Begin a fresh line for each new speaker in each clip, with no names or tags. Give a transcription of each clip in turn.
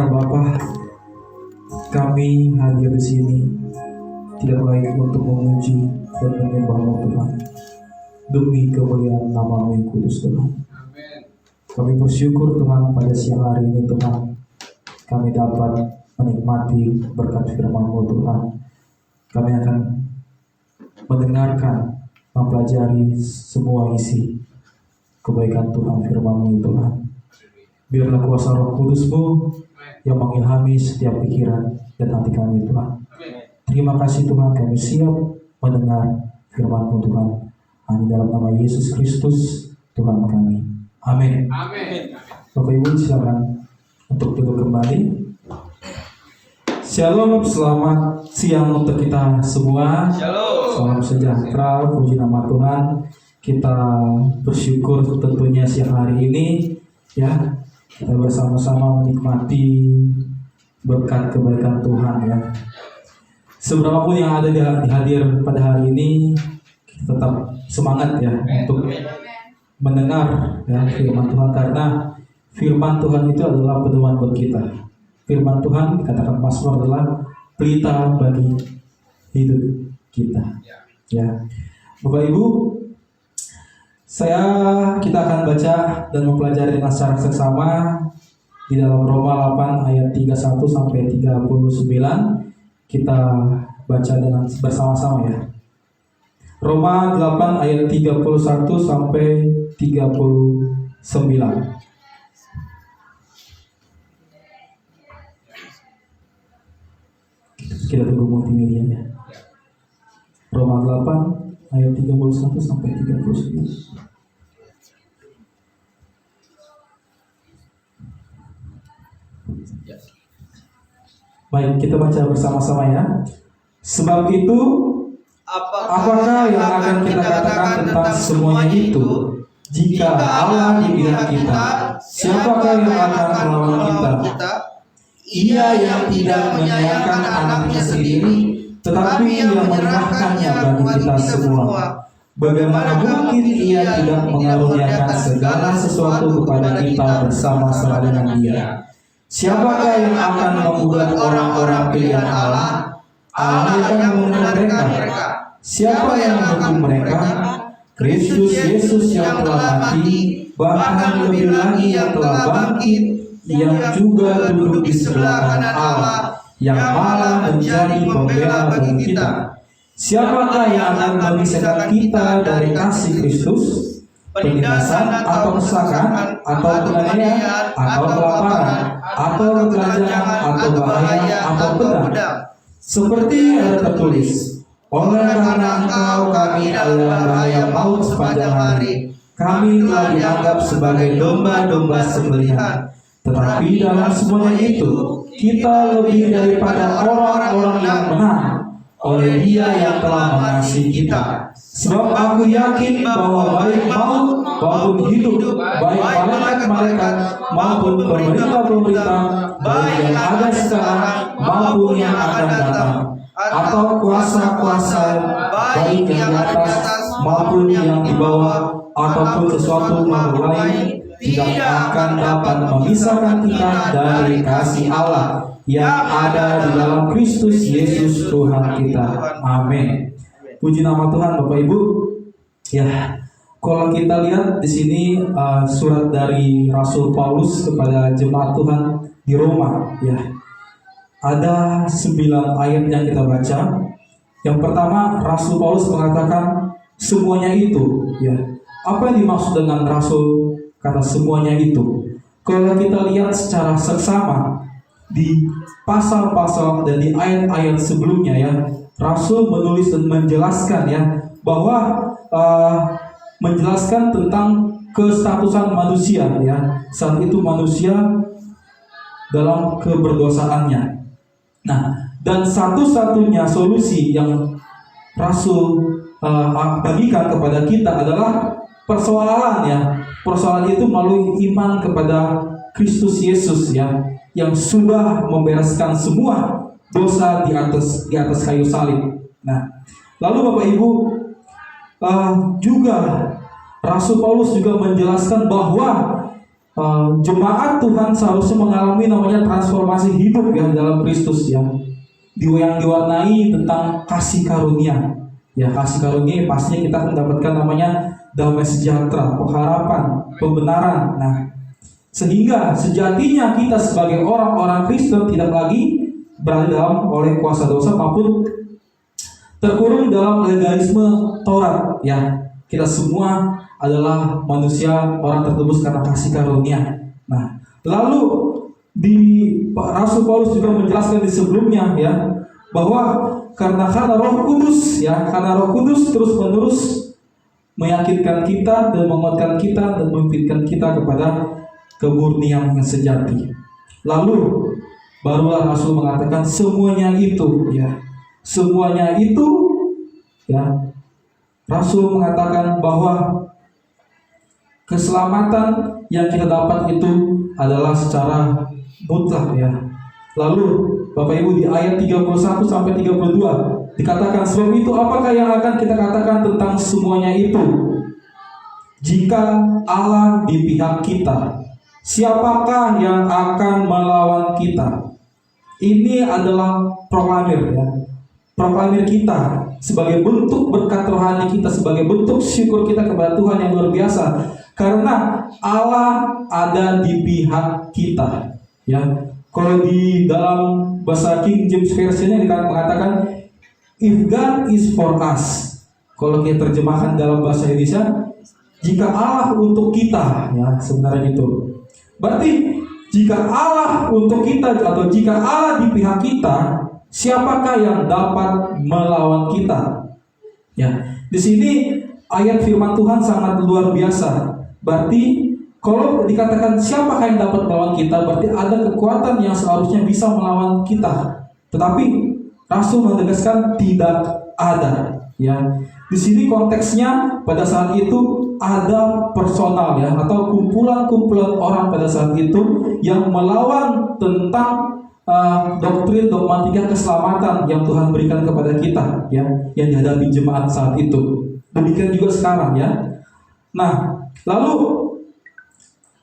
Ya Bapa, kami hadir di sini tidak lain untuk memuji dan menyembah-Mu Tuhan, demi kemuliaan nama-Mu yang kudus Tuhan. Kami bersyukur Tuhan pada siang hari ini Tuhan, kami dapat menikmati berkat firman-Mu Tuhan. Kami akan mendengarkan, mempelajari semua isi kebaikan Tuhan, firman-Mu Tuhan. Biarlah kuasa Roh Kudus-Mu yang mengilhami setiap pikiran dan hati kami Tuhan. Terima kasih Tuhan, kami siap mendengar firman-Mu Tuhan. Hanya dalam nama Yesus Kristus Tuhan kami. Amin.
Amin.
Bapak Ibu silakan untuk duduk kembali. Shalom, selamat siang untuk kita semua.
Shalom.
Salam sejahtera, puji nama Tuhan. Kita bersyukur tentunya siang hari ini ya, kita bersama-sama menikmati berkat kebaikan Tuhan ya. Seberapa pun yang ada di hadir pada hari ini, kita tetap semangat ya untuk mendengar ya firman Tuhan, karena firman Tuhan itu adalah pedoman buat kita. Firman Tuhan dikatakan Mazmur adalah pelita bagi hidup kita. Ya, Bapak Ibu, kita akan baca dan mempelajari dengan secara seksama di dalam Roma 8 ayat 31 sampai 39. Kita baca dengan bersama-sama ya. Roma 8 ayat 31 sampai 39. Kita tunggu multimedianya. Roma 8 ayat 31 sampai 39. Baik, kita baca bersama-sama ya. Sebab itu, apakah yang akan kita katakan tentang semuanya itu? Jika Allah di pihak kita, siapakah yang akan melawan kita? Ia yang tidak menyayangkan anaknya sendiri, tetapi yang menyerahkannya bagi kita semua. Bagaimana mungkin ia tidak mengaruniakan segala sesuatu kepada kita bersama-sama dengan Dia? Siapakah yang akan membuat orang-orang pilihan Allah? Allah yang menghukum mereka. Siapa yang menghukum mereka? Kristus Yesus yang telah mati, bahkan lebih lagi yang telah bangkit, yang juga duduk di sebelah kanan Allah, yang malah menjadi pembela bagi kita. Siapakah yang akan memisahkan kita dari kasih Kristus? Penindasan atau kesakan, atau penganiayaan, atau kelaparan, atau ketelanjangan, atau bahaya, atau pedang. Seperti yang tertulis, oleh karena Engkau kami adalah bahaya maut sepanjang hari. Kami telah dianggap sebagai domba-domba sembelihan. Tetapi dalam semuanya itu, kita lebih daripada orang-orang yang menang oleh Dia yang telah mengasihi kita. Sebab aku yakin bahwa baik maut maupun hidup, baik malaikat-malaikat maupun pemerintah-pemerintah, baik yang ada sekarang maupun yang akan datang, atau kuasa-kuasa, baik yang di atas maupun yang di bawah, ataupun sesuatu makhluk lain, tidak akan dapat memisahkan kita dari kasih Allah yang ada di dalam Kristus Yesus Tuhan kita. Amin. Puji nama Tuhan, Bapak Ibu. Ya, kalau kita lihat di sini surat dari Rasul Paulus kepada jemaat Tuhan di Roma, ya. Ada 9 ayat yang kita baca. Yang pertama, Rasul Paulus mengatakan semuanya itu, ya. Apa yang dimaksud dengan Rasul kata semuanya itu? Kalau kita lihat secara seksama di pasal-pasal dan di ayat-ayat sebelumnya ya, Rasul menulis dan menjelaskan ya, bahwa menjelaskan tentang kestatusan manusia ya, saat itu manusia dalam keberdosaannya. Nah, dan satu-satunya solusi yang Rasul bagikan kepada kita adalah persoalan ya. Persoalan itu melalui iman kepada Kristus Yesus ya, yang sudah membereskan semua dosa di atas kayu salib. Nah, lalu Bapak Ibu, juga Rasul Paulus juga menjelaskan bahwa jemaat Tuhan seharusnya mengalami namanya transformasi hidup ya dalam Kristus ya, yang diwarnai tentang kasih karunia. Ya, kasih karunia pastinya kita mendapatkan namanya damai sejahtera, pengharapan, pembenaran. Nah, sehingga sejatinya kita sebagai orang-orang Kristen tidak lagi berada dalam oleh kuasa dosa maupun terkurung dalam legalisme Taurat ya. Kita semua adalah manusia, orang tertebus karena kasih karunia. Nah, lalu di Rasul Paulus juga menjelaskan di sebelumnya ya, bahwa karena Roh Kudus ya, karena Roh Kudus terus-menerus meyakinkan kita dan menguatkan kita dan memimpinkan kita kepada kemurnian yang sejati. Lalu barulah Rasul mengatakan semuanya itu ya, semuanya itu ya. Rasul mengatakan bahwa keselamatan yang kita dapat itu adalah secara mutlak ya. Lalu Bapak Ibu di ayat 31 sampai 32 dikatakan, sebab itu apakah yang akan kita katakan tentang semuanya itu? Jika Allah di pihak kita, siapakah yang akan melawan kita? Ini adalah proklamir ya, proklamir kita sebagai bentuk berkat rohani kita, sebagai bentuk syukur kita kepada Tuhan yang luar biasa, karena Allah ada di pihak kita ya. Kalau di dalam bahasa King James Version-nya mengatakan if God is for us. Kalau kita terjemahkan dalam bahasa Indonesia, jika Allah untuk kita ya, sebenarnya gitu. Berarti jika Allah untuk kita atau jika Allah di pihak kita, siapakah yang dapat melawan kita? Ya, di sini ayat firman Tuhan sangat luar biasa. Berarti kalau dikatakan siapakah yang dapat melawan kita, berarti ada kekuatan yang seharusnya bisa melawan kita. Tetapi Rasul menegaskan tidak ada. Ya, di sini konteksnya pada saat itu ada personal ya, atau kumpulan-kumpulan orang pada saat itu yang melawan tentang doktrin dogmatika keselamatan yang Tuhan berikan kepada kita ya, yang dihadapi jemaat saat itu. Demikian juga sekarang ya. Nah, lalu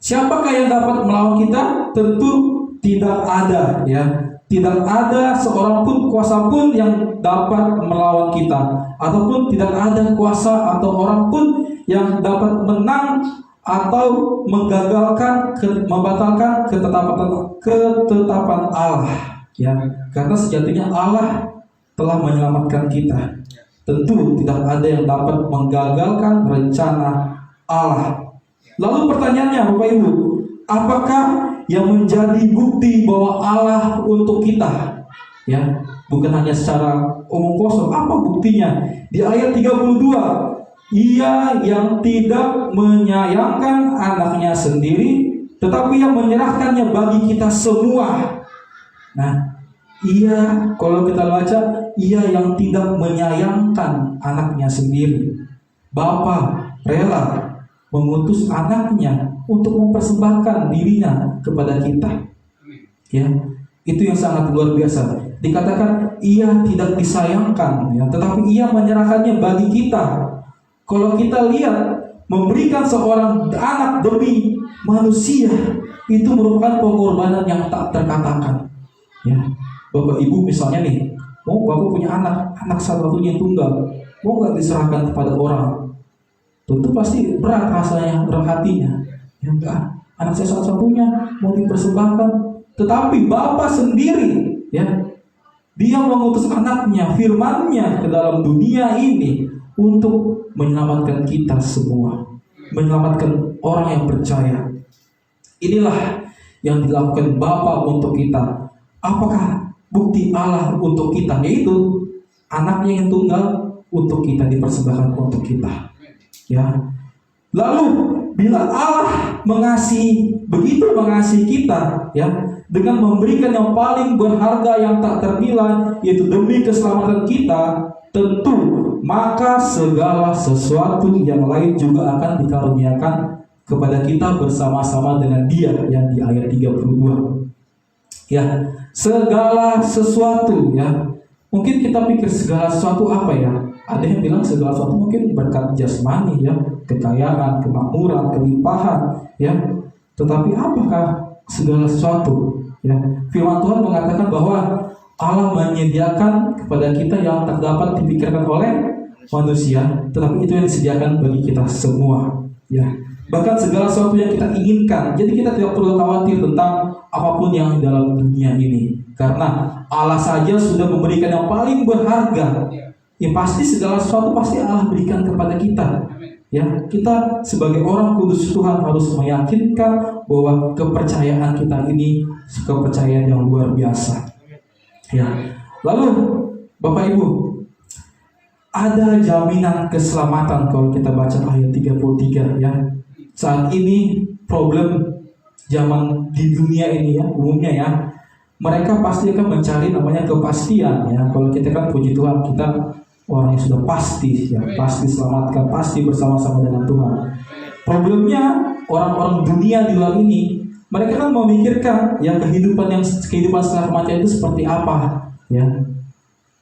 siapakah yang dapat melawan kita? Tentu tidak ada ya. Tidak ada seorang pun, kuasa pun yang dapat melawan kita, ataupun tidak ada kuasa atau orang pun yang dapat menang atau menggagalkan, membatalkan ketetapan Allah ya. Karena sejatinya Allah telah menyelamatkan kita. Tentu tidak ada yang dapat menggagalkan rencana Allah. Lalu pertanyaannya Bapak Ibu, apakah yang menjadi bukti bahwa Allah untuk kita? Ya, bukan hanya secara omong kosong. Apa buktinya? Di ayat 32, Ia yang tidak menyayangkan anaknya sendiri, tetapi yang menyerahkannya bagi kita semua. Nah, Ia, kalau kita baca, Ia yang tidak menyayangkan anaknya sendiri. Bapa rela mengutus anaknya untuk mempersembahkan dirinya kepada kita. Ya, itu yang sangat luar biasa. Dikatakan Ia tidak disayangkan, ya, tetapi Ia menyerahkannya bagi kita. Kalau kita lihat, memberikan seorang anak demi manusia itu merupakan pengorbanan yang tak terkatakan. Ya, Bapak Ibu misalnya nih, mau Bapak punya anak satu-satunya tunggal, mau nggak diserahkan kepada orang? Tentu pasti berat rasanya, berat hatinya. Ya enggak, anak saya satu-satunya mau dipersembahkan. Tetapi Bapa sendiri, ya, Dia mengutus anaknya, firman-Nya ke dalam dunia ini untuk menyelamatkan kita semua, menyelamatkan orang yang percaya. Inilah yang dilakukan Bapa untuk kita. Apakah bukti Allah untuk kita? Yaitu anaknya yang tunggal untuk kita, dipersembahkan untuk kita. Ya. Lalu bila Allah begitu mengasihi kita ya, dengan memberikan yang paling berharga yang tak ternilai, yaitu demi keselamatan kita, tentu maka segala sesuatu yang lain juga akan dikaruniakan kepada kita bersama-sama dengan Dia, yang di ayat 32. Ya, segala sesuatu ya. Mungkin kita pikir segala sesuatu apa ya? Ada yang bilang segala sesuatu mungkin berkat jasmani ya, kekayaan, kemakmuran, kelimpahan ya. Tetapi apakah segala sesuatu? Ya, firman Tuhan mengatakan bahwa Allah menyediakan kepada kita yang tak dapat dipikirkan oleh manusia, tetapi itu yang disediakan bagi kita semua. Ya, bahkan segala sesuatu yang kita inginkan. Jadi kita tidak perlu khawatir tentang apapun yang dalam dunia ini, karena Allah saja sudah memberikan yang paling berharga. Ya, pasti segala sesuatu pasti Allah berikan kepada kita. Ya, kita sebagai orang kudus Tuhan harus meyakinkan bahwa kepercayaan kita ini kepercayaan yang luar biasa. Ya, lalu Bapak Ibu, ada jaminan keselamatan kalau kita baca ayat 33 ya. Saat ini problem zaman di dunia ini ya, umumnya ya, mereka pasti akan mencari namanya kepastian ya. Kalau kita kan puji Tuhan, kita orang yang sudah pasti ya, pasti selamatkan, pasti bersama-sama dengan Tuhan. Problemnya orang-orang dunia di luar ini, mereka kan memikirkan ya kehidupan setelah kematian itu seperti apa ya.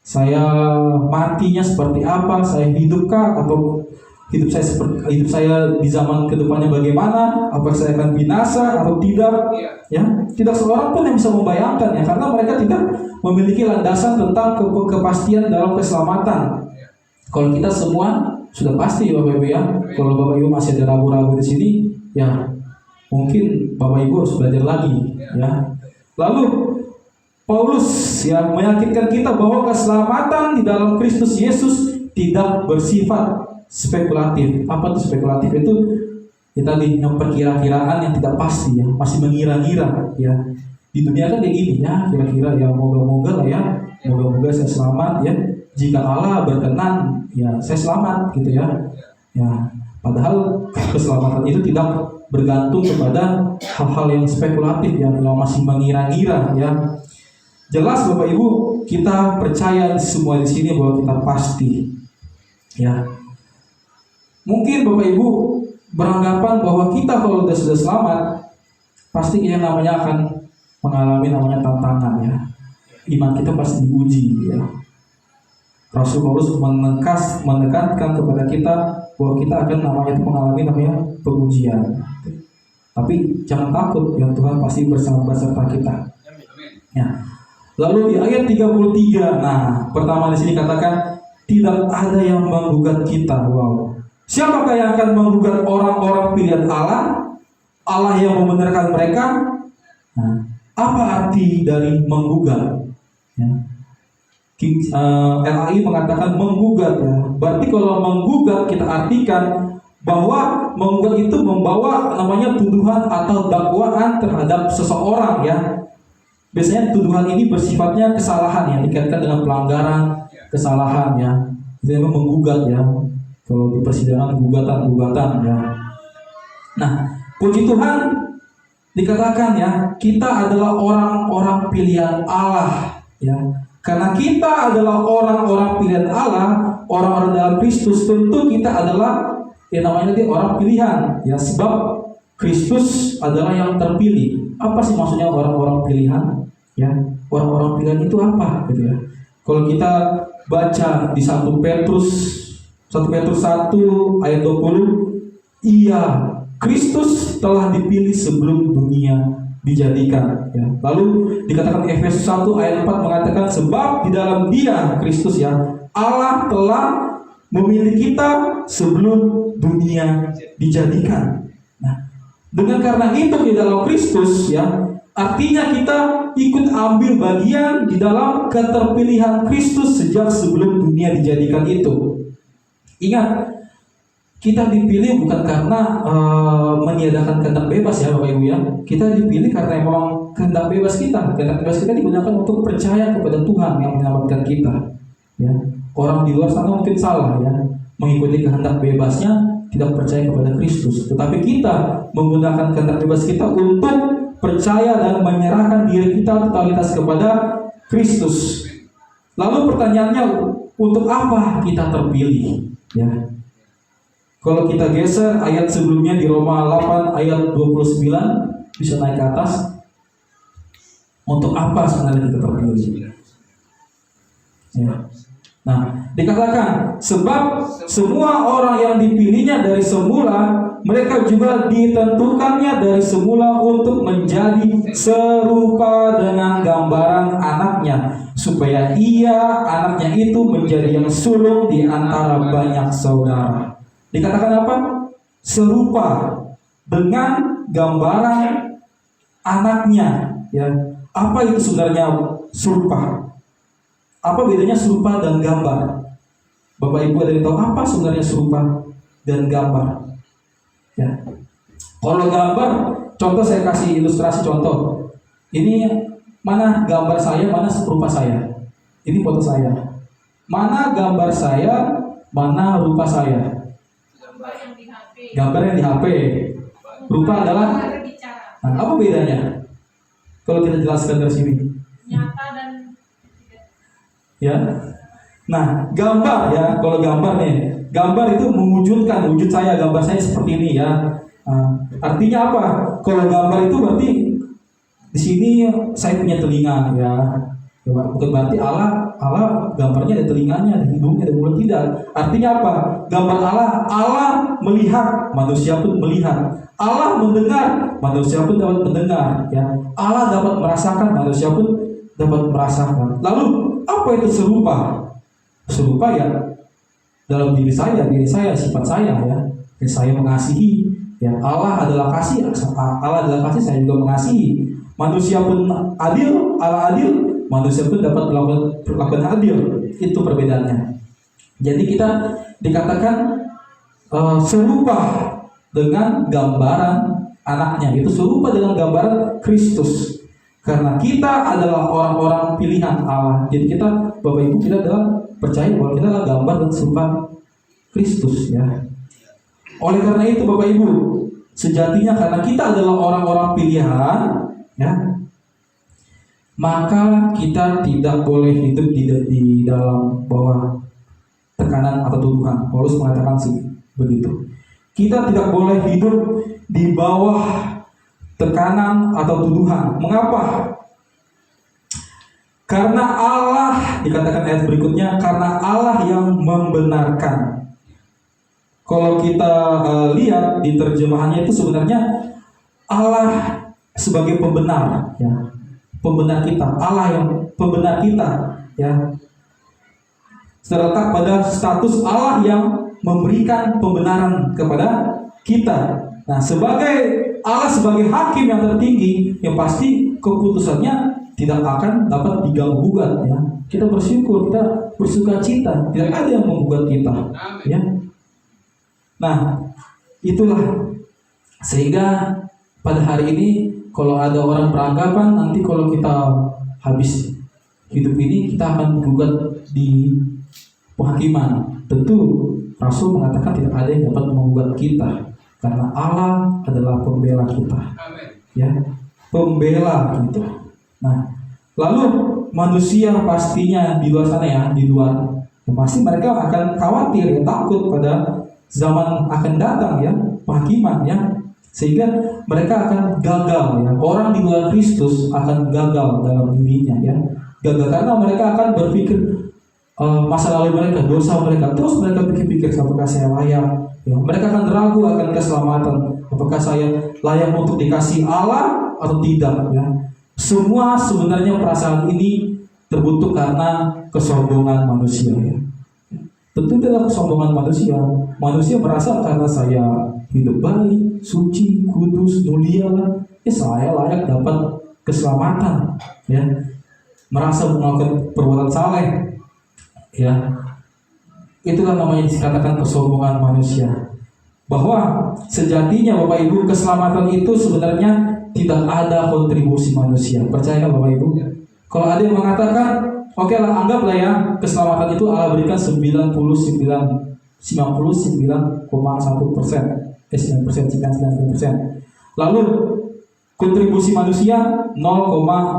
Saya matinya seperti apa? Saya hidupkah? Atau hidup saya di zaman kedepannya bagaimana? Apa saya akan binasa atau tidak? Ya, tidak seorang pun yang bisa membayangkan ya, karena mereka tidak memiliki landasan tentang kepastian dalam keselamatan. Kalau kita semua sudah pasti Bapak Ibu ya. Kalau Bapak Ibu masih ada ragu-ragu di sini, ya mungkin Bapak Ibu harus belajar lagi ya. Lalu Paulus yang meyakinkan kita bahwa keselamatan di dalam Kristus Yesus tidak bersifat spekulatif. Apa itu spekulatif? Itu kita lihat perkira-kiraan yang tidak pasti ya, masih mengira-ngira ya. Di dunia kan kayak gini ya, kira-kira ya moga-moga lah ya, moga-moga saya selamat ya. Jika Allah berkenan ya saya selamat gitu ya. Ya, padahal keselamatan itu tidak bergantung kepada hal-hal yang spekulatif yang masih mengira-ngira ya. Jelas Bapak Ibu, kita percaya semua di sini bahwa kita pasti ya. Mungkin Bapak Ibu beranggapan bahwa kita kalau sudah selamat, pasti yang namanya akan mengalami namanya tantangan ya. Iman kita pasti diuji ya. Rasul Paulus menekankan kepada kita bahwa kita akan mengalami namanya pengujian. Tapi jangan takut ya, Tuhan pasti beserta kita. Ya. Lalu di ayat 33, nah pertama di sini katakan tidak ada yang menggugat kita. Wow. Siapakah yang akan menggugat orang-orang pilihan Allah? Allah yang membenarkan mereka. Nah, apa arti dari menggugat? Ya. LAI mengatakan menggugat ya. Berarti kalau menggugat kita artikan bahwa menggugat itu membawa namanya tuduhan atau dakwaan terhadap seseorang ya. Biasanya tuduhan ini bersifatnya kesalahan ya, dikaitkan dengan pelanggaran, kesalahan ya. Itu memang menggugat ya. Kalau di persidangan gugatan ya. Nah, puji Tuhan dikatakan ya, kita adalah orang-orang pilihan Allah ya. Karena kita adalah orang-orang pilihan Allah, orang-orang dalam Kristus, tentu kita adalah yang namanya orang pilihan ya, sebab Kristus adalah yang terpilih. Apa sih maksudnya orang-orang pilihan? Ya, orang-orang pilihan itu apa gitu ya. Kalau kita baca di 1 Petrus 1 ayat 20, iya, Kristus telah dipilih sebelum dunia dijadikan ya. Lalu dikatakan Efesus 1 ayat 4 mengatakan sebab di dalam Dia Kristus ya, Allah telah memilih kita sebelum dunia dijadikan. Nah, dengan karena itu di dalam Kristus ya, artinya kita ikut ambil bagian di dalam keterpilihan Kristus sejak sebelum dunia dijadikan itu. Ingat, kita dipilih bukan karena meniadakan kehendak bebas ya Bapak Ibu ya. Kita dipilih karena memang kehendak bebas kita. Kehendak bebas kita digunakan untuk percaya kepada Tuhan yang menyelamatkan kita. Ya, orang di luar sana mungkin salah ya, mengikuti kehendak bebasnya, tidak percaya kepada Kristus. Tetapi kita menggunakan kehendak bebas kita untuk percaya dan menyerahkan diri kita totalitas kepada Kristus. Lalu pertanyaannya, untuk apa kita terpilih? Ya. Kalau kita geser ayat sebelumnya di Roma 8 ayat 29, bisa naik ke atas. Untuk apa sebenarnya kita terpilih? Ya. Nah, dikatakan sebab semua orang yang dipilihnya dari semula, mereka juga ditentukannya dari semula untuk menjadi serupa dengan gambaran anaknya, supaya ia, anaknya itu, menjadi yang sulung di antara banyak saudara. Dikatakan apa? Serupa dengan gambaran anaknya. Ya, apa itu sebenarnya serupa? Apa bedanya serupa dan gambar? Bapak Ibu ada yang tahu apa sebenarnya serupa dan gambar? Ya. Kalau gambar, contoh saya kasih ilustrasi contoh. Ini mana gambar saya, mana rupa saya. Ini foto saya. Mana gambar saya, mana rupa saya.
Gambar yang di HP.
Gambar yang di HP. Rupa adalah. Nah, apa bedanya? Kalau kita jelaskan dari sini.
Nyata dan
Ya. Nah, gambar ya, kalau gambar nih, gambar itu mewujudkan wujud saya, gambar saya seperti ini ya. Nah, artinya apa? Kalau gambar itu berarti di sini saya punya telinga ya. Bukan berarti Allah gambarnya ada telinganya, ada hidungnya, ada mulut, tidak. Artinya apa? Gambar Allah melihat, manusia pun melihat. Allah mendengar, manusia pun dapat mendengar ya. Allah dapat merasakan, manusia pun dapat merasakan. Lalu apa itu serupa? Serupa ya dalam diri saya, sifat saya ya. Saya mengasihi ya. Allah adalah kasih, saya juga mengasihi. Manusia pun adil, Allah adil, manusia pun dapat melakukan adil. Itu perbedaannya. Jadi kita dikatakan serupa dengan gambaran anaknya. Itu serupa dengan gambaran Kristus. Karena kita adalah orang-orang pilihan Allah. Jadi kita, Bapak Ibu, kita adalah percaya bahwa kita adalah gambar dan serupa Kristus ya. Oleh karena itu Bapak Ibu, sejatinya karena kita adalah orang-orang pilihan ya, maka kita tidak boleh hidup di dalam bawah tekanan atau tuduhan. Paulus mengatakan sih begitu. Kita tidak boleh hidup di bawah tekanan atau tuduhan. Mengapa? Karena Allah, dikatakan ayat berikutnya, karena Allah yang membenarkan. Kalau kita lihat di terjemahannya itu sebenarnya Allah sebagai pembenar, ya, pembenar kita. Allah yang pembenar kita, ya. Terletak pada status Allah yang memberikan pembenaran kepada kita. Nah, Allah sebagai hakim yang tertinggi, yang pasti keputusannya tidak akan dapat diganggu gugat ya. Kita bersyukur, kita bersukacita, tidak ada yang menggugat kita. Ya. Nah, itulah sehingga pada hari ini kalau ada orang beranggapan nanti kalau kita habis hidup ini kita akan digugat di penghakiman. Tentu Rasul mengatakan tidak ada yang dapat menggugat kita karena Allah adalah pembela kita. Ya, pembela kita. Nah, lalu manusia pastinya di luar sana ya, pasti mereka akan khawatir, ya, takut pada zaman akan datang ya, penghakiman ya, sehingga mereka akan gagal ya. Orang di luar Kristus akan gagal dalam dirinya ya, gagal karena mereka akan berpikir masa lalu mereka, dosa mereka, terus mereka pikir-pikir apakah saya layak ya. Mereka akan ragu akan keselamatan, apakah saya layak untuk dikasih Allah atau tidak ya. Semua sebenarnya perasaan ini terbentuk karena kesombongan manusia ya. Tentu adalah kesombongan manusia. Manusia merasa karena saya hidup baik, suci, kudus, mulia, saya layak dapat keselamatan ya. Merasa melakukan perbuatan saleh ya. Itulah namanya dikatakan kesombongan manusia. Bahwa sejatinya Bapak Ibu, keselamatan itu sebenarnya tidak ada kontribusi manusia. Percaya Bapak Ibu? Kalau ada yang mengatakan, oke lah, anggaplah ya, keselamatan itu Allah berikan 99,1%, 99%. Lalu kontribusi manusia 0,0001.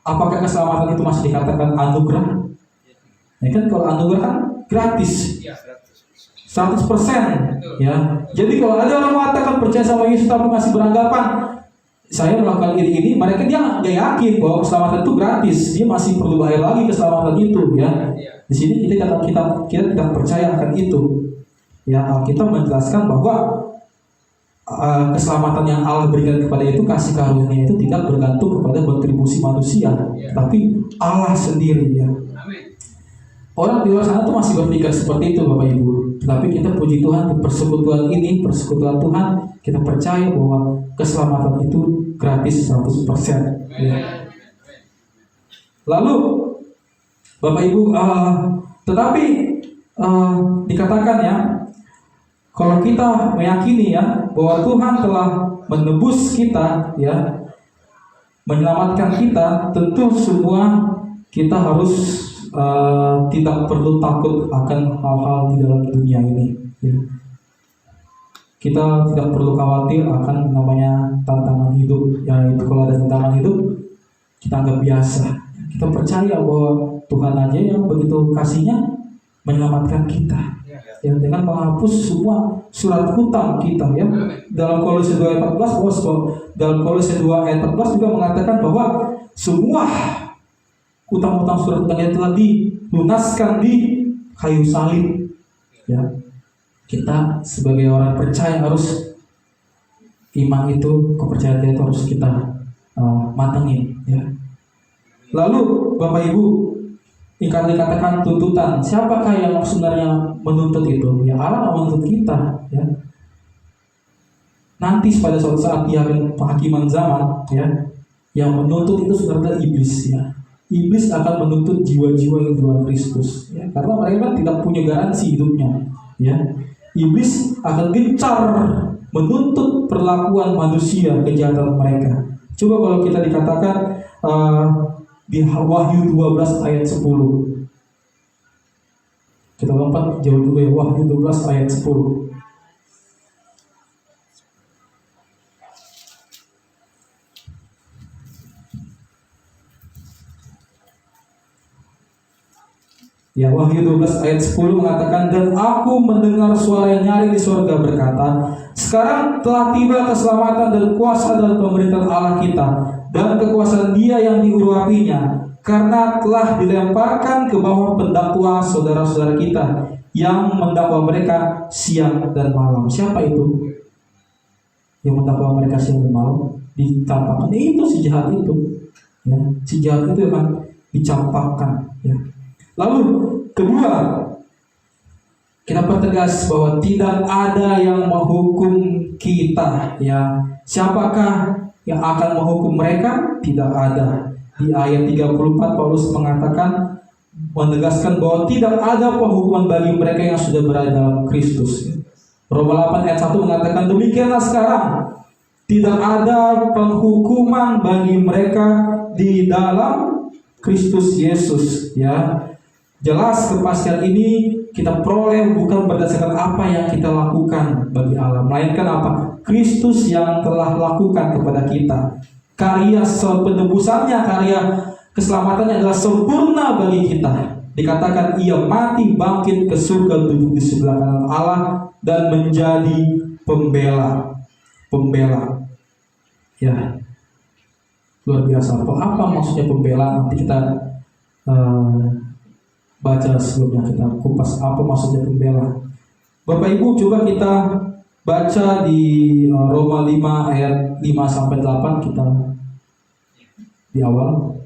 Apakah keselamatan itu masih dikatakan anugerah? Ya kan, kalau anugerah kan gratis. 100% ya. Jadi kalau ada orang mengatakan percaya sama Yesus tapi masih beranggapan saya melakukan ini, mereka dia nggak yakin bahwa keselamatan itu gratis, dia masih perlu bayar lagi keselamatan itu, ya. Di sini kita tidak percaya akan itu, ya. Alkitab menjelaskan bahwa keselamatan yang Allah berikan kepada itu, kasih karunia itu tidak bergantung kepada kontribusi manusia, tapi Allah sendiri, ya. Orang di luar sana tuh masih berpikir seperti itu, Bapak Ibu. Tapi kita puji Tuhan di persekutuan ini, persekutuan Tuhan, kita percaya bahwa keselamatan itu gratis 100%. Ya. Lalu Bapak Ibu, tetapi dikatakan ya, kalau kita meyakini ya bahwa Tuhan telah menebus kita, ya, menyelamatkan kita, tentu semua kita harus tidak perlu takut akan hal-hal di dalam dunia ini, ya. Kita tidak perlu khawatir akan namanya tantangan hidup, ya. Itu kalau ada tantangan hidup kita anggap biasa. Kita percaya bahwa Tuhan aja yang begitu kasihnya menyelamatkan kita, ya, dengan menghapus semua surat hutang kita, ya. Dalam Kolose 2 ayat 14, dalam Kolose 2 ayat 14 juga mengatakan bahwa semua utang-utang surat hutang yang telah dilunaskan di kayu salib, ya. Kita sebagai orang percaya harus iman itu, kepercayaan itu harus kita matengin, ya. Lalu Bapak Ibu, dikatakan tuntutan, siapakah yang sebenarnya menuntut itu? Ya, Allah menuntut kita, ya. Nanti pada suatu saat di penghakiman zaman, ya, yang menuntut itu sebenarnya iblis, ya. Iblis akan menuntut jiwa-jiwa yang Tuhan Kristus, ya, karena mereka tidak punya garansi hidupnya, ya. Iblis akan gencar menuntut perlakuan manusia, kejahatan mereka. Coba kalau kita dikatakan di Wahyu 12 ayat 10, kita lompat jauh dulu ya, Wahyu 12 ayat 10. Ya, Wahyu 12 ayat 10 mengatakan, dan aku mendengar suara yang nyaring di surga berkata, sekarang telah tiba keselamatan dan kuasa dan pemerintahan Allah kita dan kekuasaan Dia yang diurapinya, karena telah dilemparkan ke bawah pendakwa saudara-saudara kita yang mendakwa mereka siang dan malam. Siapa itu yang mendakwa mereka siang dan malam? Dicampakkan. Itu si jahat itu, ya. Si jahat itu akan dicampakkan, ya. Lalu kedua, kita pertegas bahwa tidak ada yang menghukum kita, ya. Siapakah yang akan menghukum mereka? Tidak ada. Di ayat 34 Paulus mengatakan, menegaskan bahwa tidak ada penghukuman bagi mereka yang sudah berada dalam Kristus. Roma 8 ayat 1 mengatakan, demikianlah sekarang tidak ada penghukuman bagi mereka di dalam Kristus Yesus, ya. Jelas kepastian ini kita peroleh bukan berdasarkan apa yang kita lakukan bagi Allah, melainkan apa? Kristus yang telah lakukan kepada kita. Karya penebusannya, karya keselamatannya adalah sempurna bagi kita. Dikatakan ia mati, bangkit ke surga, duduk di sebelah kanan Allah dan menjadi pembela. Ya, luar biasa. Apa maksudnya pembela? Nanti kita baca sebelumnya, kita kupas apa maksudnya pembela. Bapak Ibu, coba kita baca di Roma 5 ayat 5 sampai 8, kita di awal.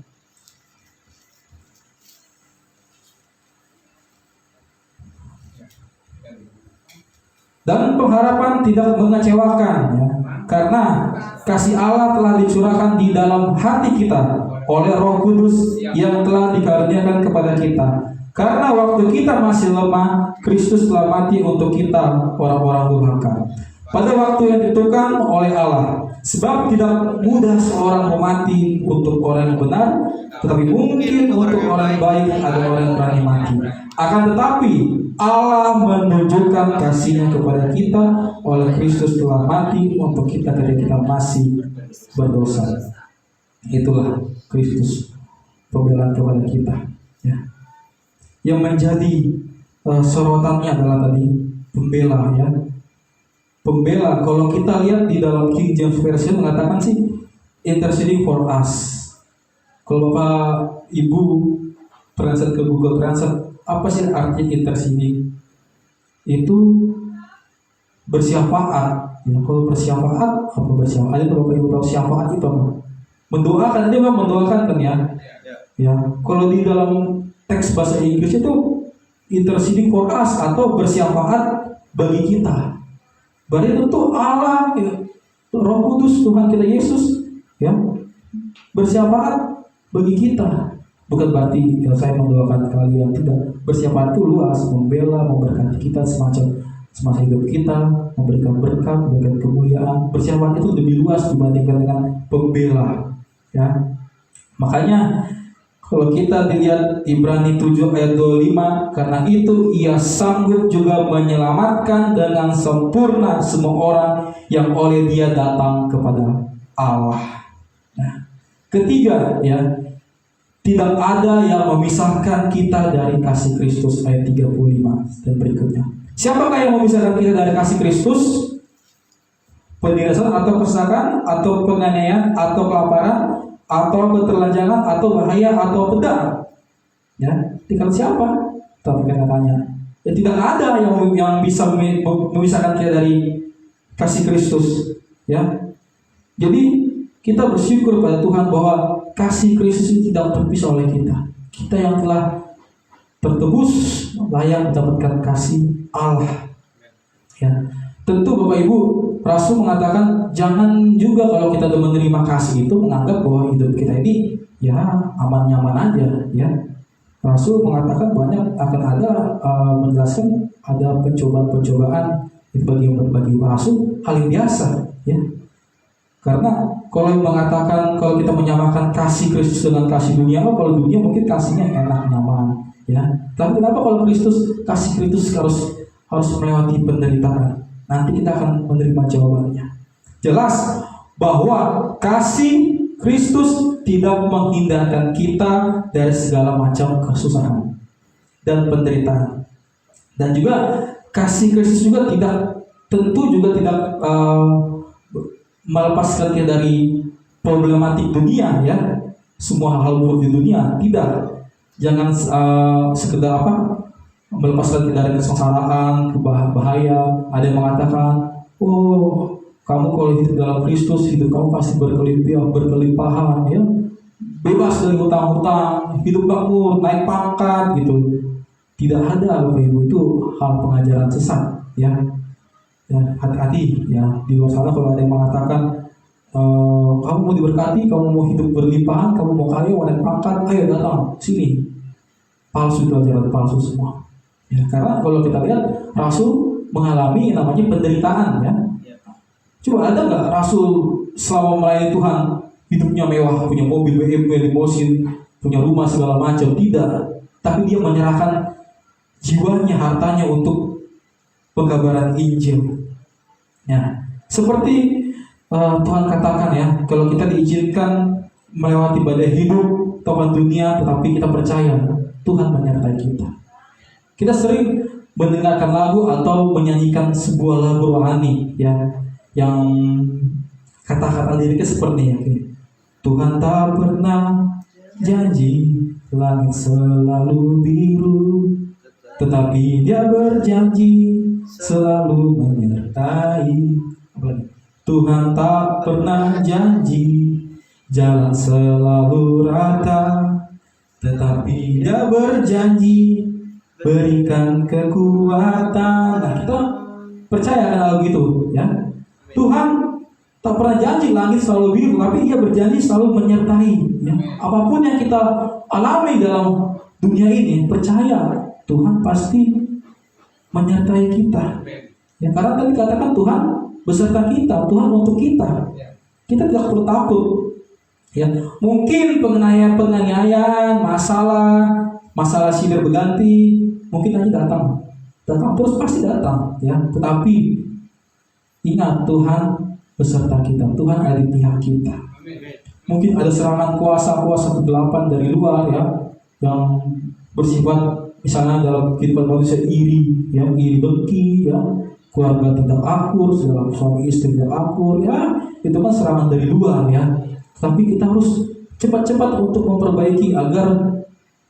Dan pengharapan tidak mengecewakan, ya, karena kasih Allah telah dicurahkan di dalam hati kita oleh Roh Kudus yang telah dikaruniakan kepada kita. Karena waktu kita masih lemah, Kristus telah mati untuk kita, orang-orang durhaka. Pada waktu yang ditentukan oleh Allah. Sebab tidak mudah seorang mati untuk orang yang benar, tetapi mungkin untuk orang baik ada orang yang berani mati. Akan tetapi Allah menunjukkan kasih-Nya kepada kita oleh Kristus telah mati untuk kita ketika kita masih berdosa. Itulah Kristus, pembelaan kepada kita, ya. Yang menjadi sorotannya adalah tadi pembela, ya. Pembela, kalau kita lihat di dalam King James Version mengatakan sih interceding for us. Kalau Bapak Ibu translate ke Google Translate, apa sih arti interceding? Itu bersyafaat. Ya, kalau bersyafaat, apa bersyafaat? Ada Bapak Ibu tahu syafaat itu apa? Mendoakan, dia memang mendoakan kan ya? Ya, kalau di dalam teks bahasa Inggris itu interceding for us atau bersyafaat bagi kita. Berarti itu Allah, ya, Roh Kudus Tuhan kita Yesus, ya, bersyafaat bagi kita. Bukan berarti ya, saya mendoakan kalian, tidak. Bersyafaat itu luas, membela, memberkati kita semasa hidup kita, memberikan berkat, memberikan kemuliaan. Bersyafaat itu lebih luas dibandingkan dengan pembela, ya. Makanya kalau kita dilihat Ibrani 7 ayat 25, karena itu ia sanggup juga menyelamatkan dengan sempurna semua orang yang oleh dia datang kepada Allah. Nah, ketiga, ya, tidak ada yang memisahkan kita dari kasih Kristus, ayat 35 dan berikutnya. Siapakah yang memisahkan kita dari kasih Kristus? Penindasan atau kesesakan atau penganiayaan atau kelaparan atau keterlanjangan atau bahaya atau pedang? Ya, tinggal siapa? Tapi kita tanya. Ya, tidak ada yang bisa memisahkan kita dari kasih Kristus. Ya, jadi kita bersyukur pada Tuhan bahwa kasih Kristus itu tidak terpisah oleh kita. Kita yang telah tertebus layak mendapatkan kasih Allah. Ya, tentu Bapak Ibu, Rasul mengatakan jangan juga kalau kita sudah menerima kasih itu menganggap bahwa hidup kita ini ya aman-nyaman aja. Ya, Rasul mengatakan banyak akan ada menjelaskan ada pencobaan-pencobaan itu bagi Rasul hal yang biasa. Ya, karena kalau mengatakan kalau kita menyamakan kasih Kristus dengan kasih dunia, kalau dunia mungkin kasihnya enak nyaman, ya. Tapi kenapa kalau kasih Kristus harus melewati penderitaan? Nanti kita akan menerima jawabannya. Jelas bahwa kasih Kristus tidak menghindarkan kita dari segala macam kesusahan dan penderitaan. Dan juga kasih Kristus juga tidak melepaskan kita dari problematik dunia, ya, semua hal buruk di dunia, tidak. Jangan sekedar melepaskan kita dari kesengsaraan, bahaya. Ada yang mengatakan, oh, kamu kalau hidup dalam Kristus, hidup kamu pasti berkelimpahan, ya, bebas dari hutang-hutang, hidup makmur, naik pangkat, gitu. Tidak ada, Bapak Ibu, itu hal pengajaran sesat, ya. Ya, hati-hati, ya, di luar sana kalau ada yang mengatakan kamu mau diberkati, kamu mau hidup berlimpahan, kamu mau kaya, mau naik pangkat, ayo datang sini. Palsu, itu ajaran palsu semua. Ya, karena kalau kita lihat Rasul mengalami namanya penderitaan, ya. Coba ada nggak Rasul selama melayani Tuhan hidupnya mewah, punya mobil BMW, limosin, punya rumah segala macam? Tidak. Tapi dia menyerahkan jiwanya, hartanya untuk pengkabaran Injil. Ya, seperti Tuhan katakan, ya, kalau kita diizinkan melewati badai hidup, topan dunia, tetapi kita percaya Tuhan menyertai kita. Kita sering mendengarkan lagu atau menyanyikan sebuah lagu rohani, ya, yang kata-kata liriknya seperti ini. Tuhan tak pernah janji langit selalu biru, tetapi Dia berjanji selalu menyertai. Tuhan tak pernah janji jalan selalu rata, tetapi Dia berjanji berikan kekuatan. Nah, kita percaya kan hal gitu, ya. Tuhan tak pernah janji langit selalu biru, tapi Dia berjanji selalu menyertai, ya. Apapun yang kita alami dalam dunia ini, percaya Tuhan pasti menyertai kita. Ya, karena tadi katakan Tuhan beserta kita, Tuhan untuk kita. Kita tidak perlu takut. Ya, mungkin penganiayaan, masalah silih berganti, mungkin aja datang terus pasti datang, ya. Tetapi ingat, Tuhan beserta kita, Tuhan ada di pihak kita. Mungkin ada serangan kuasa-kuasa kegelapan dari luar, ya, yang bersifat misalnya dalam kehidupan manusia iri, ya, iri dengki, ya, keluarga tidak akur, segala suami istri tidak akur, ya, itu kan serangan dari luar, ya. Tapi kita harus cepat-cepat untuk memperbaiki agar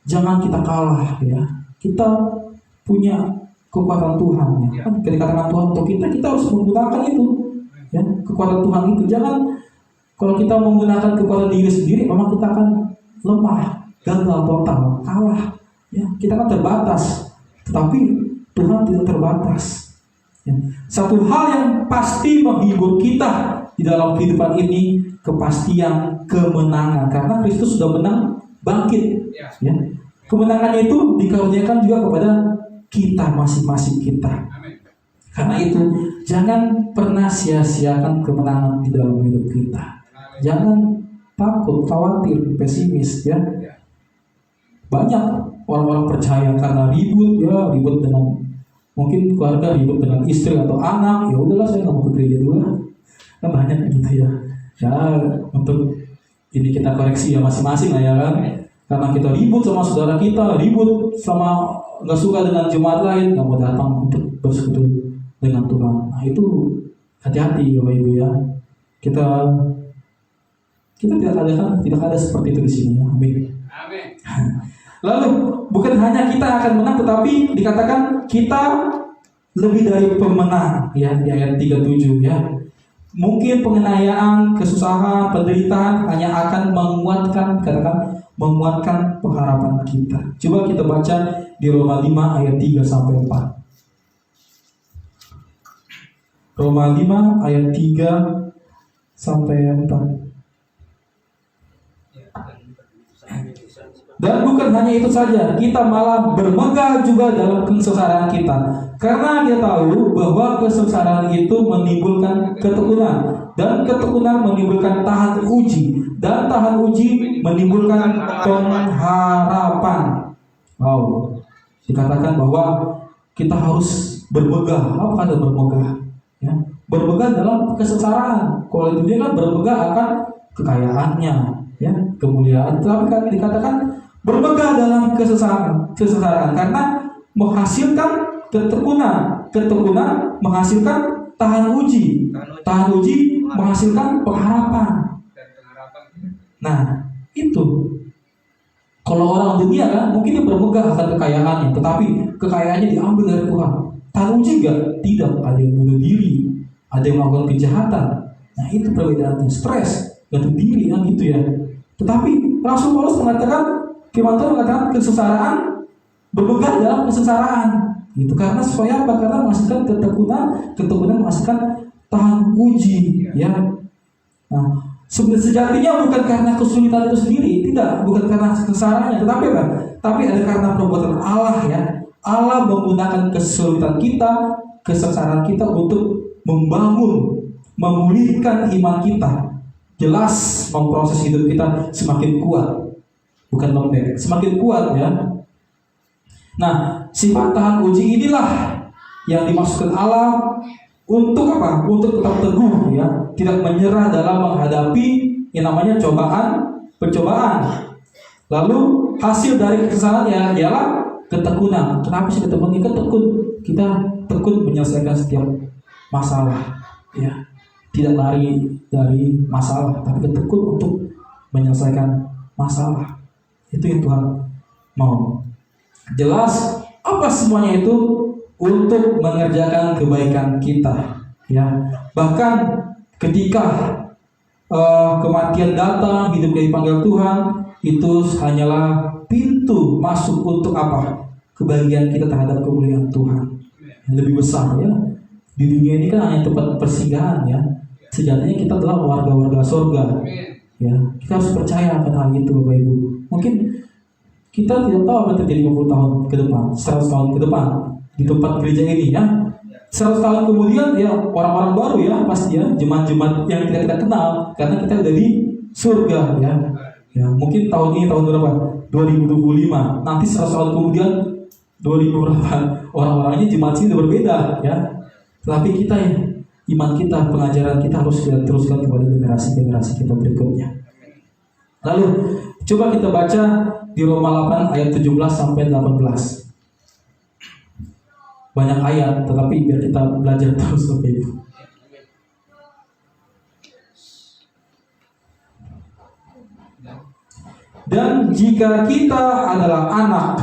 jangan kita kalah ya. Kita punya kekuatan Tuhan ya. Kan ketika tangan Tuhan untuk kita harus menggunakan itu ya, kekuatan Tuhan itu. Jangan kalau kita menggunakan kekuatan diri sendiri, memang kita akan lemah, gagal total, kalah ya. Kita kan terbatas, tetapi Tuhan tidak terbatas ya. Satu hal yang pasti menghibur kita di dalam kehidupan ini, kepastian kemenangan, karena Kristus sudah menang bangkit ya. Kemenangannya itu dikaruniakan juga kepada kita masing-masing kita. Karena itu jangan pernah sia-siakan kemenangan di dalam hidup kita. Jangan takut, khawatir, pesimis ya. Banyak orang-orang percaya karena ribut dengan mungkin keluarga, ribut dengan istri atau anak, ya udahlah saya nggak mau ke gereja dulu lah. Kan banyak gitu ya. Ya untuk ini kita koreksi ya masing-masing lah ya kan. Karena kita ribut sama saudara kita, ribut sama nggak suka dengan jemaat lain, nggak mau datang untuk bersekutu dengan Tuhan. Nah itu hati-hati Bapak Ibu ya. Kita tidak ada seperti itu di sini ya. Amin. Lalu bukan hanya kita akan menang, tetapi dikatakan kita lebih dari pemenang ya di ayat 37 ya. Mungkin penganiayaan, kesusahan, penderitaan hanya akan menguatkan pengharapan kita. Coba kita baca di Roma 5 ayat 3 sampai 4. Roma 5 ayat 3 sampai 4. Dan bukan hanya itu saja, kita malah bermegah juga dalam kesengsaraan kita, karena kita tahu bahwa kesengsaraan itu menimbulkan ketekunan, dan ketekunan menimbulkan tahan uji, dan tahan uji menimbulkan pengharapan. Wow, dikatakan bahwa kita harus bermegah. Apa kata bermegah? Ya, bermegah dalam kesengsaraan. Kalau itu dia kan bermegah akan kekayaannya, ya, kemuliaan. Tapi kan dikatakan bermegah dalam kesengsaraan karena menghasilkan ketekunan menghasilkan tahan uji menghasilkan pengharapan. Nah itu kalau orang dunia kan mungkin dia bermegah akan kekayaannya, tetapi kekayaannya diambil dari Tuhan. Tahan uji tidak, ada yang bunuh diri, ada yang melakukan kejahatan. Nah itu perbedaannya, stres, gantung diri kan gitu ya. Tetapi Rasul Paulus mengatakan, firman Tuhan mengatakan kesengsaraan bermegah dalam kesengsaraan. Itu karena supaya apa? Karena menghasilkan ketekunan menghasilkan tahan uji, ya. Nah, sejatinya bukan karena kesulitan itu sendiri, tidak, bukan karena kesengsaraannya, tetapi apa? Tapi ada karena perbuatan Allah, ya. Allah menggunakan kesulitan kita, kesengsaraan kita untuk membangun, memulihkan iman kita. Jelas memproses hidup kita semakin kuat. Bukan lembek, semakin kuat ya. Nah, sifat tahan uji inilah yang dimaksudkan Allah untuk apa? Untuk tetap teguh ya, tidak menyerah dalam menghadapi yang namanya pencobaan. Lalu hasil dari kesalahan ya ialah ketekunan. Kenapa sih ketekunan? Kita tekun menyelesaikan setiap masalah ya. Tidak lari dari masalah, tapi tekun untuk menyelesaikan masalah. Itu yang Tuhan mau. Jelas apa semuanya itu untuk mengerjakan kebaikan kita ya. Bahkan ketika kematian datang, hidup yang dipanggil Tuhan, itu hanyalah pintu masuk untuk apa? Kebahagiaan kita terhadap kemuliaan Tuhan yang lebih besar ya. Di dunia ini kan hanya tempat persinggahan ya. Sejatinya kita adalah warga-warga surga. Ya, kita harus percaya akan hal itu Bapak Ibu. Mungkin kita tidak tahu apa terjadi 50 tahun ke depan, 100 tahun ke depan di tempat gereja ini ya. 100 tahun kemudian ya orang-orang baru ya pasti ya, jemaat-jemaat yang kita tidak kenal karena kita udah di surga ya. Ya, mungkin tahun ini tahun berapa? 2025. Nanti 100 tahun kemudian 2000 berapa? Orang-orangnya jemaat sini udah berbeda ya. Tetapi kita ya, iman kita, pengajaran kita harus kita teruskan kepada generasi-generasi kita berikutnya. Lalu coba kita baca di Roma 8 ayat 17 sampai 18. Banyak ayat, tetapi biar kita belajar terus Bapak Ibu. Dan jika kita adalah anak,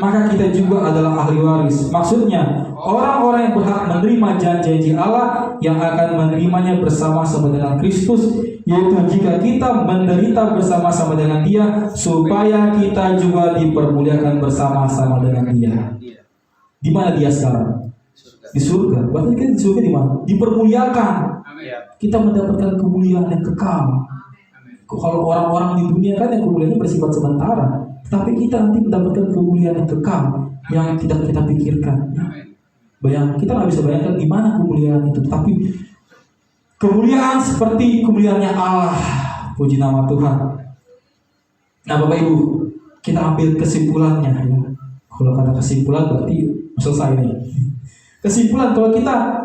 maka kita juga adalah ahli waris. Maksudnya, orang-orang yang berhak menerima janji-janji Allah yang akan menerimanya bersama-sama dengan Kristus, yaitu jika kita menderita bersama-sama dengan Dia, supaya kita juga dipermuliakan bersama-sama dengan Dia. Di mana Dia sekarang? Di surga. Berarti kita di surga di mana? Dipermuliakan. Kita mendapatkan kemuliaan yang kekal. Kalau orang-orang di dunia kan yang kemuliaannya bersifat sementara, tapi kita nanti mendapatkan kemuliaan yang kekal yang tidak kita pikirkan. Kita nggak bisa bayangkan di mana kemuliaan itu, tapi kemuliaan seperti kemuliaannya Allah. Puji nama Tuhan. Nah, Bapak Ibu, kita ambil kesimpulannya ya. Kalau kata kesimpulan berarti selesai nih. Kesimpulan kalau kita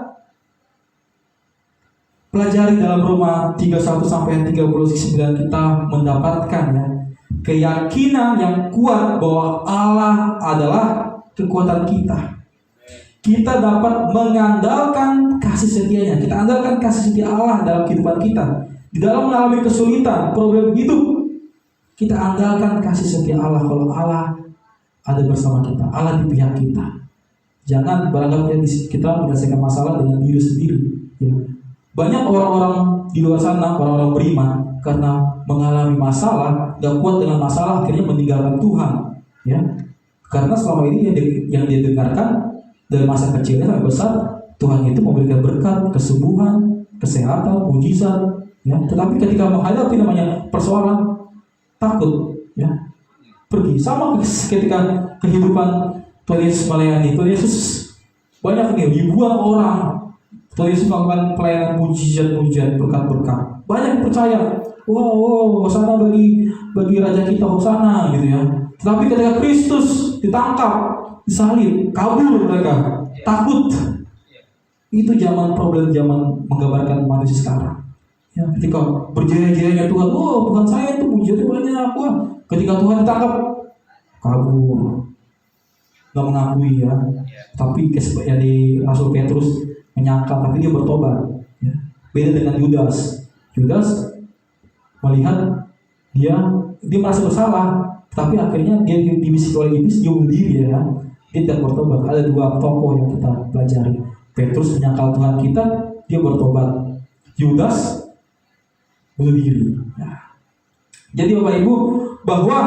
pelajari dalam Roma 31 sampai 39, kita mendapatkan ya keyakinan yang kuat bahwa Allah adalah kekuatan kita. Kita dapat mengandalkan kasih setianya. Kita andalkan kasih setia Allah dalam kehidupan kita. Di dalam mengalami kesulitan, problem hidup, kita andalkan kasih setia Allah. Kalau Allah ada bersama kita, Allah di pihak kita. Jangan beranggapan kita menyelesaikan masalah dengan diri sendiri. Ya. Banyak orang-orang di luar sana, orang-orang beriman, karena mengalami masalah, gak kuat dengan masalah, akhirnya meninggalkan Tuhan. Ya, karena selama ini yang dia dengarkan dari masa kecilnya sampai besar, Tuhan itu memberikan berkat, kesembuhan, kesehatan, mujizat. Ya, tetapi ketika menghadapi namanya persoalan, takut, ya, pergi. Sama ketika kehidupan Tuhan Yesus melayani, Tuhan Yesus banyak nih ribuan orang. Tuhan Yesus melakukan pelayanan mujizat-mujizat, berkat-berkat. Banyak yang percaya, wow, hosana bagi raja kita, hosana gitu ya. Tetapi ketika Kristus ditangkap, disalib, kabur mereka, takut. Itu problem zaman menggambarkan manusia sekarang. Ya, ketika berjaya-jayanya Tuhan, Tuhan saya itu mujizatnya banyak. Wah, ketika Tuhan ditangkap, kabur, nggak mengakui ya. Tapi ya di Rasul Petrus menyangkal, tapi dia bertobat. Ya. Beda dengan Yudas. Yudas melihat dia merasa bersalah, tapi akhirnya dia dibisik oleh iblis, dia bunuh diri ya. Dia tidak bertobat. Ada dua tokoh yang kita pelajari. Petrus menyangkal Tuhan kita, dia bertobat. Yudas bunuh diri. Ya. Jadi Bapak Ibu, bahwa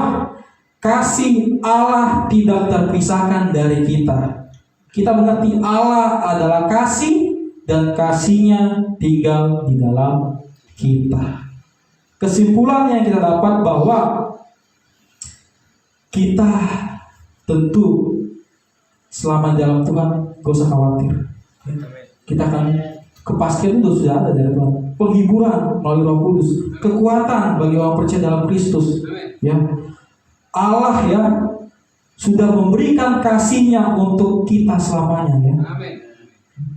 kasih Allah tidak terpisahkan dari kita. Kita mengerti Allah adalah kasih dan kasih-Nya tinggal di dalam kita. Kesimpulan yang kita dapat bahwa kita tentu selama dalam Tuhan gak usah khawatir. Kita akan kepastian itu sudah ada dari Tuhan. Penghiburan melalui Roh Kudus, kekuatan bagi orang percaya dalam Kristus. Ya, Allah ya sudah memberikan kasih-Nya untuk kita selamanya ya.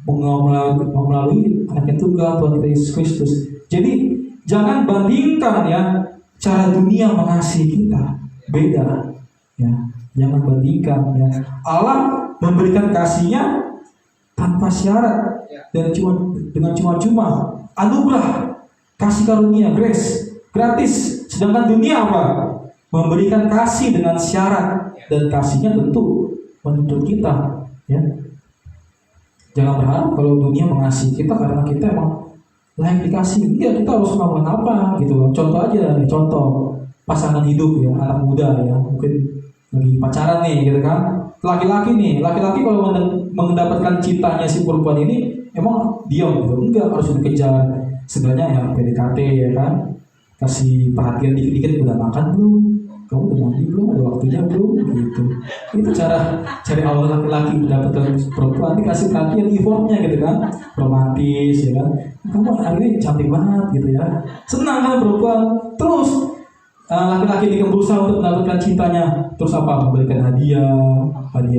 Melalui Anak Tunggal Tuhan kita Yesus Kristus. Jadi jangan bandingkan ya cara dunia mengasihi kita, beda ya. Jangan bandingkan ya. Allah memberikan kasih-Nya tanpa syarat dan dengan cuma-cuma, anugerah, kasih karunia, grace, gratis. Sedangkan dunia apa? Memberikan kasih dengan syarat, dan kasih-Nya tentu menuntut kita ya. Jangan berharap kalau dunia mengasihi kita karena kita emang layak dikasih. Iya, kita harus melakukan apa gitu. Contoh aja, contoh pasangan hidup ya, anak muda ya, mungkin lagi pacaran nih gitu kan. Laki-laki kalau mendapatkan cintanya si perempuan ini emang diam gitu. Enggak, harus dikejar. Sebenarnya ya PDKT ya kan. Kasih perhatian dikit-dikit, udah makan belum? Kamu udah mandi belum? Ada waktunya belum? Gitu. Itu cara cari awal laki-laki mendapatkan perempuan, dikasih perhatian, effortnya gitu kan, romantis ya kan. Kamu hari ini cantik banget gitu ya. Senang kan perempuan. Terus laki-laki ini berusaha untuk mendapatkan cintanya. Terus apa? Memberikan hadiah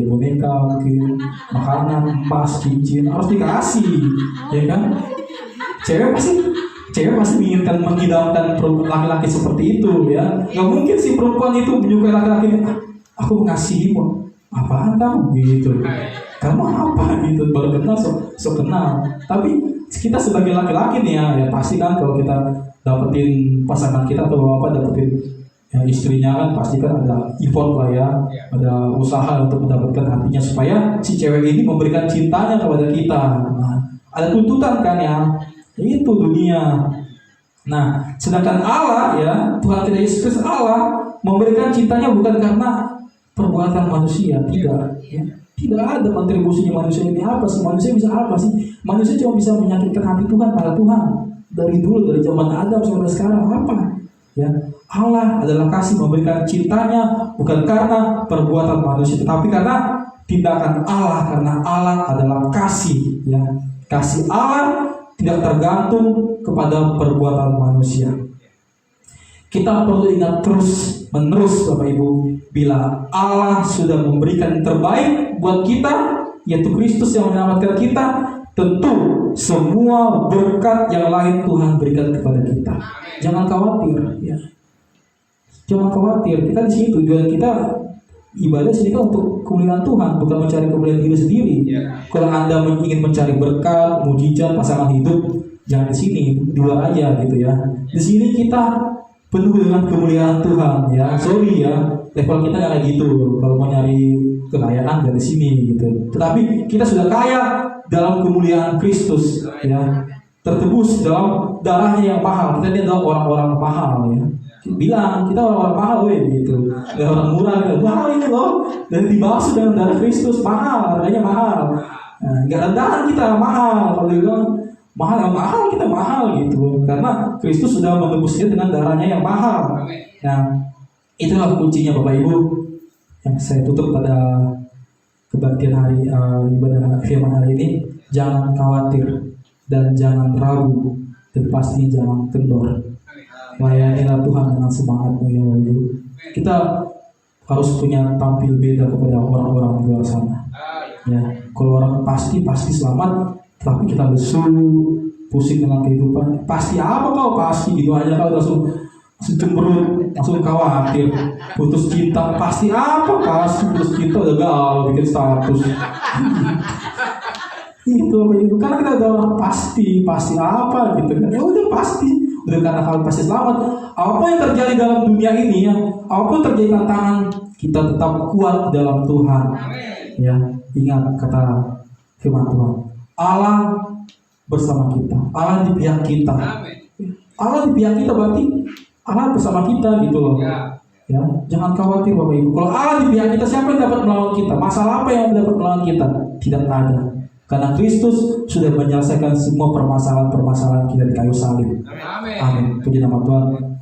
boneka mungkin, makanan, emas, cincin, harus dikasih, ya kan? Cewek pasti menginginkan, mengidamkan laki-laki seperti itu ya. Gak mungkin si perempuan itu menyukai laki-laki. Aku mengasihimu. Apaan kamu gitu? Kamu apa gitu? Baru kenal so kenal. Tapi kita sebagai laki-laki nih ya pasti kan kalau kita dapetin pasangan kita atau dapetin Ya, istrinya kan pasti kan ada effort lah ya, ada usaha untuk mendapatkan hatinya supaya si cewek ini memberikan cintanya kepada kita. Nah, ada tuntutan kan ya, itu dunia. Nah, sedangkan Allah ya, Tuhan kita Yesus Kristus Allah memberikan cintanya bukan karena perbuatan manusia, tidak. Ya. Tidak ada kontribusinya manusia ini apa sih? Manusia bisa apa sih? Manusia cuma bisa menyakitkan hati Tuhan pada Tuhan. Dari dulu, dari zaman Adam sampai sekarang apa? Ya, Allah adalah kasih memberikan cintanya bukan karena perbuatan manusia, tetapi karena tindakan Allah, karena Allah adalah kasih. Ya, kasih Allah tidak tergantung kepada perbuatan manusia. Kita perlu ingat terus menerus Bapak Ibu, bila Allah sudah memberikan yang terbaik buat kita, yaitu Kristus yang menyelamatkan kita, tentu semua berkat yang lain Tuhan berikan kepada kita. Jangan khawatir, ya. Jangan khawatir. Kita di sini tujuan kita ibadah sini kan untuk kemuliaan Tuhan, bukan mencari kemuliaan diri sendiri. Kalau Anda ingin mencari berkat, mujizat, pasangan hidup, jangan di sini, di luar aja gitu ya. Di sini kita penuh dengan kemuliaan Tuhan, ya. Sorry ya, level kita nggak kayak gitu. Kalau mau nyari kekayaan dari sini gitu. Tetapi kita sudah kaya dalam kemuliaan Kristus, ya. Tertebus dalam darahnya yang mahal. Kita ini adalah orang-orang mahal, ya. Bilang kita orang-orang mahal, gitu. Dan orang murah, gitu. Mahal ini loh. Dan dibasuh dengan darah Kristus, mahal, harganya mahal. Nah, nggak rendahan kita mahal. Kalau bilang mahal kita mahal gitu. Karena Kristus sudah menebusnya dengan darahnya yang mahal. Nah, itulah kuncinya Bapak Ibu. Yang saya tutup pada kebaktian hari ibadah firman hari ini. Jangan khawatir dan jangan ragu, dan pasti jangan kendor. Layanilah Tuhan dengan semangatmu ya Bapak Ibu. Kita harus punya tampil beda kepada orang-orang di luar sana. Ya, kalau orang pasti selamat, tapi kita lesu, pusing dengan kehidupan. Pasti apa kau? Pasti gitu aja kau langsung cemberut, langsung khawatir. Putus cinta, pasti apa? Pasti putus cinta udah gaul bikin status. Itu karena kita udah pasti apa gitu kan? Ya udah pasti, udah karena kalian pasti selamat. Apa yang terjadi dalam dunia ini ya? Apa yang terjadi tantangan, kita tetap kuat dalam Tuhan. Ya, ingat kata firman Tuhan. Allah bersama kita, Allah di pihak kita. Allah di pihak kita berarti Allah bersama kita gitu loh. Ya, jangan khawatir Bapak Ibu. Kalau Allah di pihak kita, siapa yang dapat melawan kita? Masalah apa yang dapat melawan kita? Tidak ada. Karena Kristus sudah menyelesaikan semua permasalahan kita di kayu salib. Amin. Puji nama Tuhan.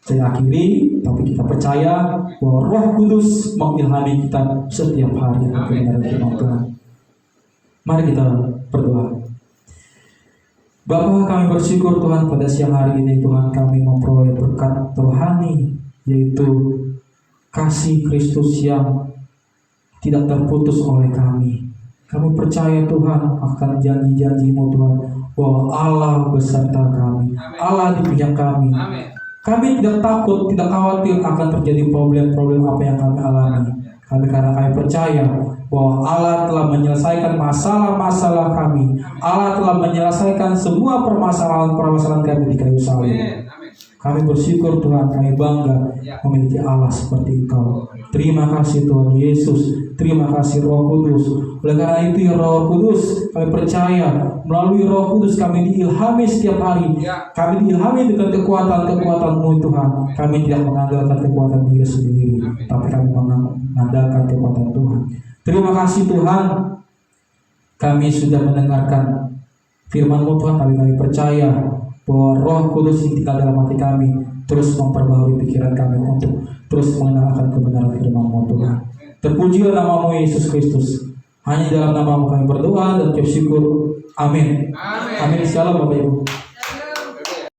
Saya akhiri, tapi kita percaya bahwa Roh Kudus mengilhami kita setiap hari untuk mendengar firman Tuhan. Mari kita berdoa. Bapa, kami bersyukur Tuhan pada siang hari ini Tuhan kami memperoleh berkat rohani, yaitu kasih Kristus yang tidak terputus oleh kami. Kami percaya Tuhan akan janji-janji-Mu Tuhan, bahwa Allah beserta kami, Allah di pihak kami. Kami tidak takut, tidak khawatir akan terjadi problem-problem apa yang kami alami. Karena kami percaya bahwa Allah telah menyelesaikan masalah-masalah kami. Allah telah menyelesaikan semua permasalahan-permasalahan kami di kayu salib. Kami bersyukur Tuhan, kami bangga memiliki Allah seperti Engkau. Terima kasih Tuhan Yesus, terima kasih Roh Kudus. Oleh karena itu ya Roh Kudus, kami percaya melalui Roh Kudus kami diilhami setiap hari. Kami diilhami dengan kekuatan-kekuatan-Mu Tuhan. Kami tidak mengandalkan kekuatan diri sendiri, tapi kami mengandalkan kekuatan Tuhan. Terima kasih Tuhan, kami sudah mendengarkan firman-Mu Tuhan, kami percaya bahwa Roh Kudus yang tinggal dalam hati kami terus memperbaharui pikiran kami untuk terus mengenalkan kebenaran firman-Mu Tuhan. Terpujilah nama-Mu Yesus Kristus. Hanya dalam nama-Mu kami berdoa dan bersyukur. Amin. Amin. Shalom Bapak Ibu.